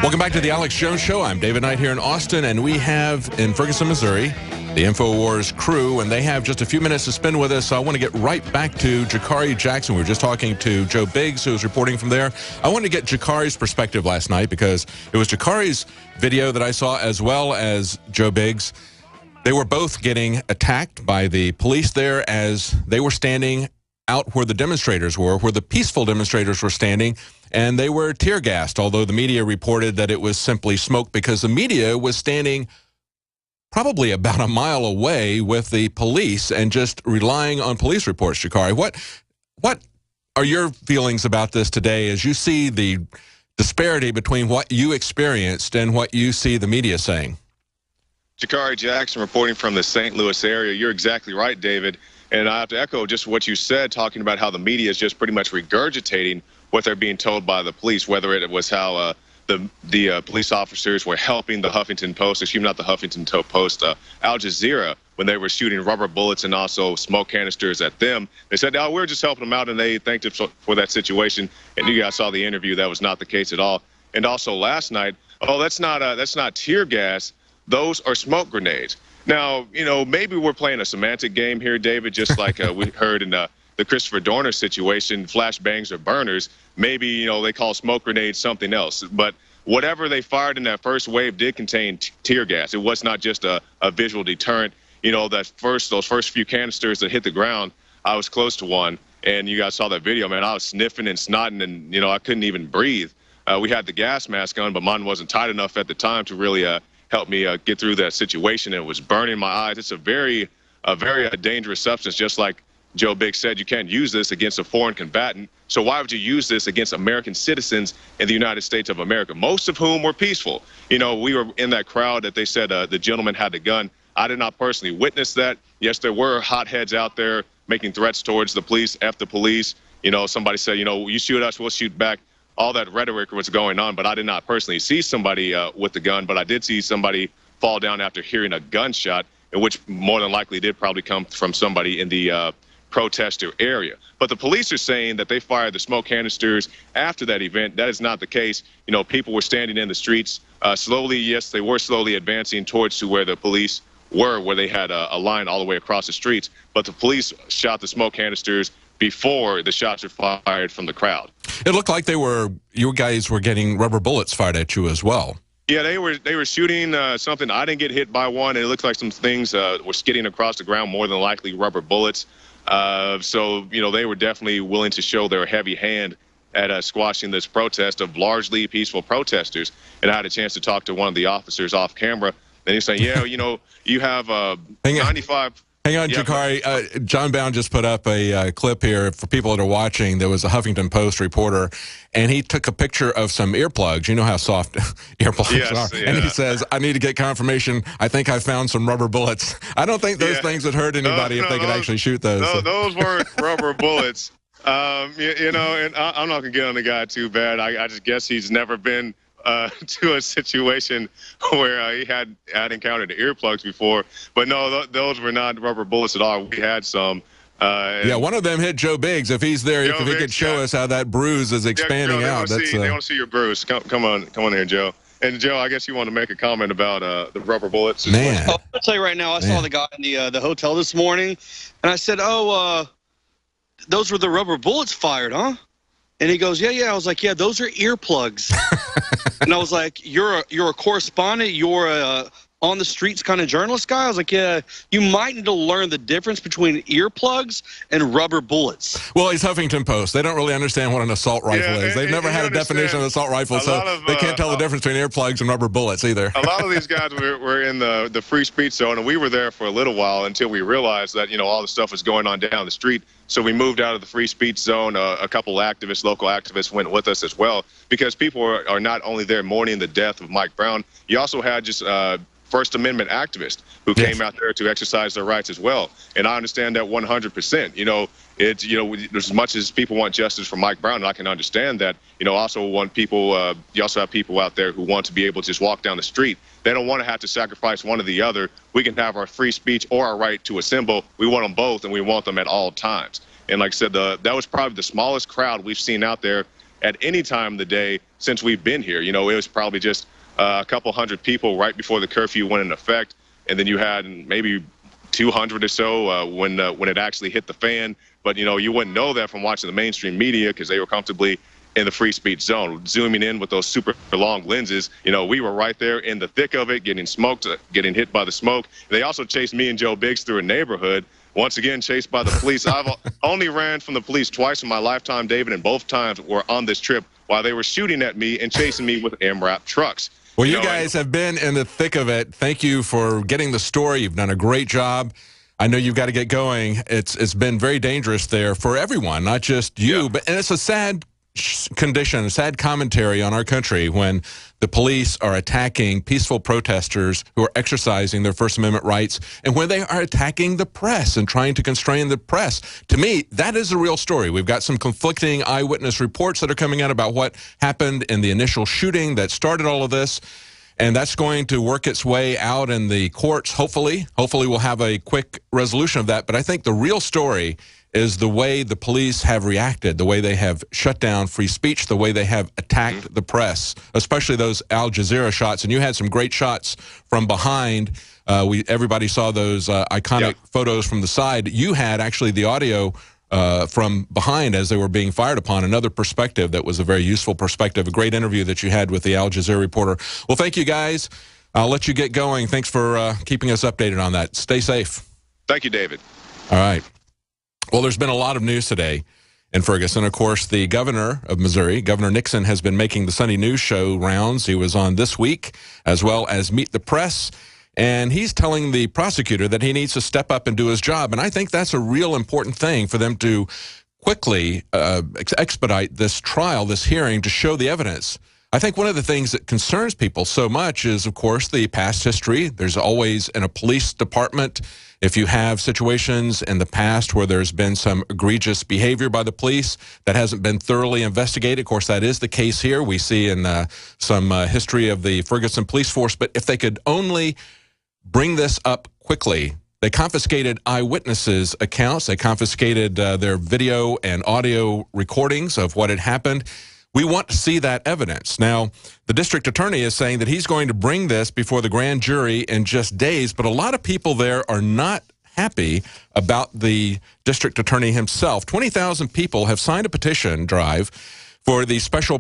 Welcome back to the Alex Jones Show. I'm David Knight here in Austin, and we have in Ferguson, Missouri, the InfoWars crew, and they have just a few minutes to spend with us. So I want to get right back to Jakari Jackson. We were just talking to Joe Biggs, who was reporting from there. I wanted to get Jakari's perspective last night because it was Jakari's video that I saw as well as Joe Biggs. They were both getting attacked by the police there as they were standing out where the demonstrators were, where the peaceful demonstrators were standing, and they were tear gassed, although the media reported that it was simply smoke because the media was standing probably about a mile away with the police and just relying on police reports. Jakari, what are your feelings about this today as you see the disparity between what you experienced and what you see the media saying? Jakari Jackson reporting from the St. Louis area. You're exactly right, David. And I have to echo just what you said, talking about how the media is just pretty much regurgitating what they're being told by the police, whether it was how the police officers were helping the Huffington Post, excuse me, not the Huffington Post, Al Jazeera, when they were shooting rubber bullets and also smoke canisters at them. They said, oh, we're just helping them out, and they thanked us for that situation. And you guys saw the interview. That was not the case at all. And also last night, oh, that's not tear gas. Those are smoke grenades. Now, you know, maybe we're playing a semantic game here, David, just like we heard in the Christopher Dorner situation, flashbangs or burners. Maybe, you know, they call smoke grenades something else. But whatever they fired in that first wave did contain tear gas. It was not just a visual deterrent. You know, those first few canisters that hit the ground, I was close to one. And you guys saw that video, man. I was sniffing and snotting and, you know, I couldn't even breathe. We had the gas mask on, but mine wasn't tight enough at the time to really help me get through that situation. It was burning my eyes. It's a very dangerous substance. Just like Joe Biggs said, you can't use this against a foreign combatant. So why would you use this against American citizens in the United States of America, most of whom were peaceful? You know, we were in that crowd that they said the gentleman had the gun. I did not personally witness that. Yes, there were hotheads out there making threats towards the police, F the police. You know, somebody said, you know, you shoot us, we'll shoot back. All that rhetoric was going on, but I did not personally see somebody with the gun, but I did see somebody fall down after hearing a gunshot, in which more than likely did probably come from somebody in the protester area. But the police are saying that they fired the smoke canisters after that event. That is not the case. You know, people were standing in the streets slowly. Yes, they were slowly advancing towards to where the police were, where they had a line all the way across the streets. But the police shot the smoke canisters before the shots were fired from the crowd. It looked like you guys were getting rubber bullets fired at you as well. Yeah, they were shooting something. I didn't get hit by one. It looked like some things were skidding across the ground, more than likely rubber bullets. So, you know, they were definitely willing to show their heavy hand at squashing this protest of largely peaceful protesters. And I had a chance to talk to one of the officers off camera, and he's saying, yeah, you know, you have 95... Hang on, Jakari. John Bound just put up a clip here for people that are watching. There was a Huffington Post reporter, and he took a picture of some earplugs. You know how soft earplugs are. Yeah. And he says, I need to get confirmation. I think I found some rubber bullets. I don't think those things would hurt anybody if they could actually shoot those. Those weren't rubber bullets. You know, and I'm not going to get on the guy too bad. I just guess he's never been to a situation where he had encountered earplugs before. But no, those were not rubber bullets at all. We had some. Yeah, one of them hit Joe Biggs. If he's there, if he could show us how that bruise is expanding out. They want to see your bruise. Come on here, Joe. And Joe, I guess you want to make a comment about the rubber bullets. Man, I'll tell you right now. I saw the guy in the hotel this morning, and I said, "Oh, those were the rubber bullets fired, huh?" And he goes, yeah. I was like, yeah, those are earplugs. And I was like, you're a correspondent, you're a on the streets kind of journalist guy? I was like, yeah, you might need to learn the difference between earplugs and rubber bullets. Well, he's Huffington Post. They don't really understand what an assault rifle is. They've never had a definition of an assault rifle, so they can't tell the difference between earplugs and rubber bullets either. A lot of these guys were in the free speech zone, and we were there for a little while until we realized that, you know, all the stuff was going on down the street. So we moved out of the free speech zone. A couple activists, local activists, went with us as well, because people are not only there mourning the death of Mike Brown, you also had just First Amendment activists who came out there to exercise their rights as well. And I understand that 100%. You know, it's, you know, as much as people want justice for Mike Brown, and I can understand that, you know, also want people, you also have people out there who want to be able to just walk down the street. They don't want to have to sacrifice one or the other. We can have our free speech or our right to assemble. We want them both, and we want them at all times. And like I said, that was probably the smallest crowd we've seen out there. at any time of the day since we've been here. You know, it was probably just a couple hundred people right before the curfew went in effect, and then you had maybe 200 or so when it actually hit the fan. But, you know, you wouldn't know that from watching the mainstream media because they were comfortably in the free speech zone. Zooming in with those super long lenses, you know, we were right there in the thick of it, getting smoked, getting hit by the smoke. They also chased me and Joe Biggs through a neighborhood, once again chased by the police. I've only ran from the police twice in my lifetime, David, and both times were on this trip while they were shooting at me and chasing me with MRAP trucks. Well, you guys have been in the thick of it. Thank you for getting the story. You've done a great job. I know you've got to get going. It's been very dangerous there for everyone, not just you. Yeah. And it's a sad condition, a sad commentary on our country when the police are attacking peaceful protesters who are exercising their First Amendment rights, and when they are attacking the press and trying to constrain the press. To me, that is a real story. We've got some conflicting eyewitness reports that are coming out about what happened in the initial shooting that started all of this. And that's going to work its way out in the courts, hopefully. Hopefully we'll have a quick resolution of that. But I think the real story is the way the police have reacted, the way they have shut down free speech, the way they have attacked the press, especially those Al Jazeera shots. And you had some great shots from behind. Everybody saw those iconic photos from the side. You had actually the audio from behind as they were being fired upon, another perspective that was a very useful perspective, a great interview that you had with the Al Jazeera reporter. Well, thank you, guys. I'll let you get going. Thanks for keeping us updated on that. Stay safe. Thank you, David. All right. Well, there's been a lot of news today in Ferguson. Of course, the governor of Missouri, Governor Nixon, has been making the Sunday News Show rounds. He was on this week, as well as Meet the Press. And he's telling the prosecutor that he needs to step up and do his job. And I think that's a real important thing for them to quickly expedite this trial, this hearing, to show the evidence. I think one of the things that concerns people so much is, of course, the past history. There's always in a police department, if you have situations in the past where there's been some egregious behavior by the police that hasn't been thoroughly investigated. Of course, that is the case here. We see in some history of the Ferguson police force. But if they could only bring this up quickly. They confiscated eyewitnesses' accounts. They confiscated their video and audio recordings of what had happened. We want to see that evidence. Now, the district attorney is saying that he's going to bring this before the grand jury in just days, but a lot of people there are not happy about the district attorney himself. 20,000 people have signed a petition drive for a special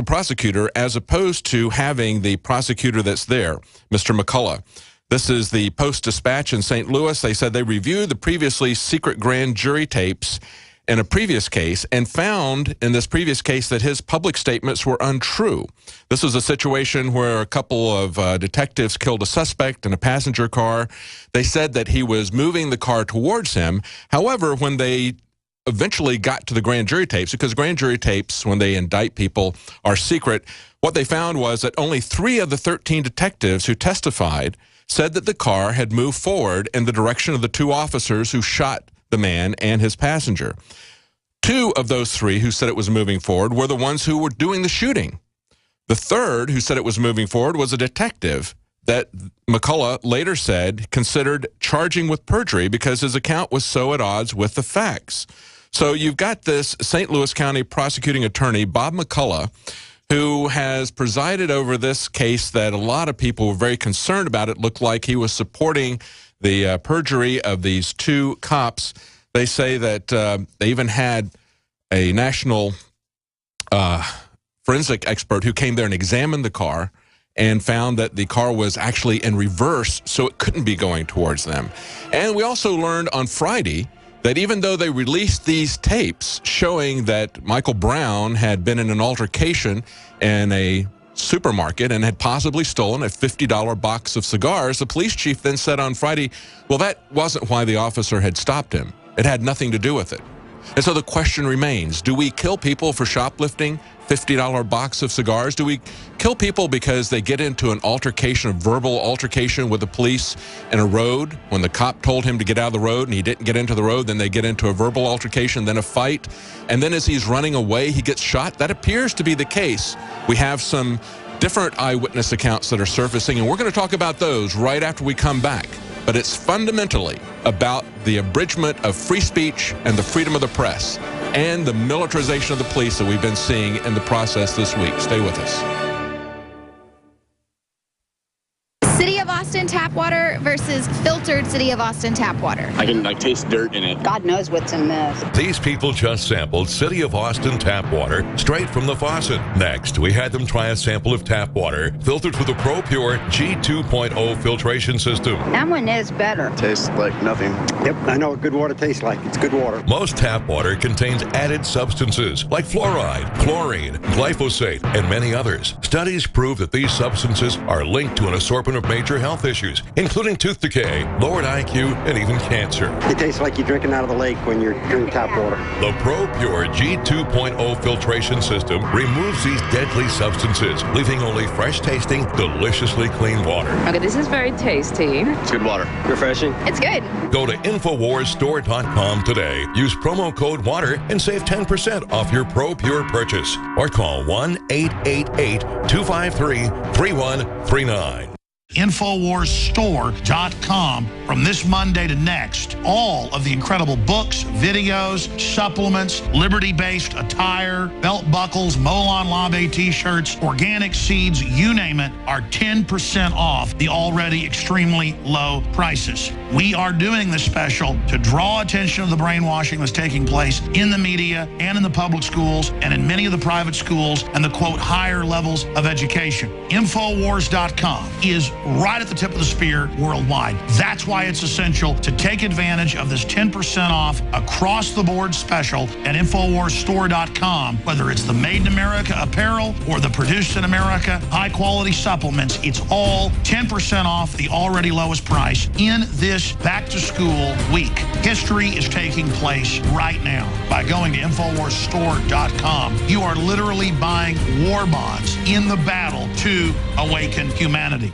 prosecutor as opposed to having the prosecutor that's there, Mr. McCullough. This is the Post-Dispatch in St. Louis. They said they reviewed the previously secret grand jury tapes in a previous case and found in this previous case that his public statements were untrue. This was a situation where a couple of detectives killed a suspect in a passenger car. They said that he was moving the car towards him. However, when they eventually got to the grand jury tapes, because grand jury tapes, when they indict people, are secret, what they found was that only 3 of the 13 detectives who testified said that the car had moved forward in the direction of the 2 officers who shot the man and his passenger. 2 of those 3 who said it was moving forward were the ones who were doing the shooting. The 3rd who said it was moving forward was a detective that McCullough later said considered charging with perjury because his account was so at odds with the facts. So you've got this St. Louis County prosecuting attorney, Bob McCullough, who has presided over this case that a lot of people were very concerned about. It looked like he was supporting the perjury of these 2 cops. They say that they even had a national forensic expert who came there and examined the car and found that the car was actually in reverse, so it couldn't be going towards them. And we also learned on Friday that even though they released these tapes showing that Michael Brown had been in an altercation in a supermarket and had possibly stolen a $50 box of cigars, the police chief then said on Friday, well, that wasn't why the officer had stopped him. It had nothing to do with it. And so the question remains, do we kill people for shoplifting $50 box of cigars? Do we kill people because they get into an altercation, a verbal altercation with the police in a road when the cop told him to get out of the road and he didn't get into the road? Then they get into a verbal altercation, then a fight, and then as he's running away, he gets shot? That appears to be the case. We have some different eyewitness accounts that are surfacing, and we're going to talk about those right after we come back. But it's fundamentally about the abridgment of free speech and the freedom of the press. and the militarization of the police that we've been seeing in the process this week. Stay with us. City of Austin tap water versus filtered City of Austin tap water. I can taste dirt in it. God knows what's in this. These people just sampled City of Austin tap water straight from the faucet. Next, we had them try a sample of tap water filtered with the Pro Pure G2.0 filtration system. That one is better. Tastes like nothing. Yep, I know what good water tastes like. It's good water. Most tap water contains added substances like fluoride, chlorine, glyphosate, and many others. Studies prove that these substances are linked to an assortment of major health issues, including tooth decay, lowered IQ, and even cancer. It tastes like you're drinking out of the lake when you're drinking tap water. The Pro Pure G2.0 filtration system removes these deadly substances, leaving only fresh-tasting, deliciously clean water. Okay, this is very tasty. It's good water. Refreshing. It's good. Go to InfoWarsStore.com today. Use promo code WATER and save 10% off your Pro Pure purchase. Or call 1-888-253-3139. InfoWarsStore.com. From this Monday to next, all of the incredible books, videos, supplements, liberty-based attire, belt buckles, Molon Labe t-shirts, organic seeds, you name it, are 10% off the already extremely low prices. We are doing this special to draw attention to the brainwashing that's taking place in the media and in the public schools and in many of the private schools and the, quote, higher levels of education. InfoWars.com is right at the tip of the spear worldwide. That's why it's essential to take advantage of this 10% off across-the-board special at InfoWarsStore.com. Whether it's the Made in America apparel or the Produced in America high-quality supplements, it's all 10% off the already lowest price in this back-to-school week. History is taking place right now. By going to InfoWarsStore.com, you are literally buying war bonds in the battle to awaken humanity.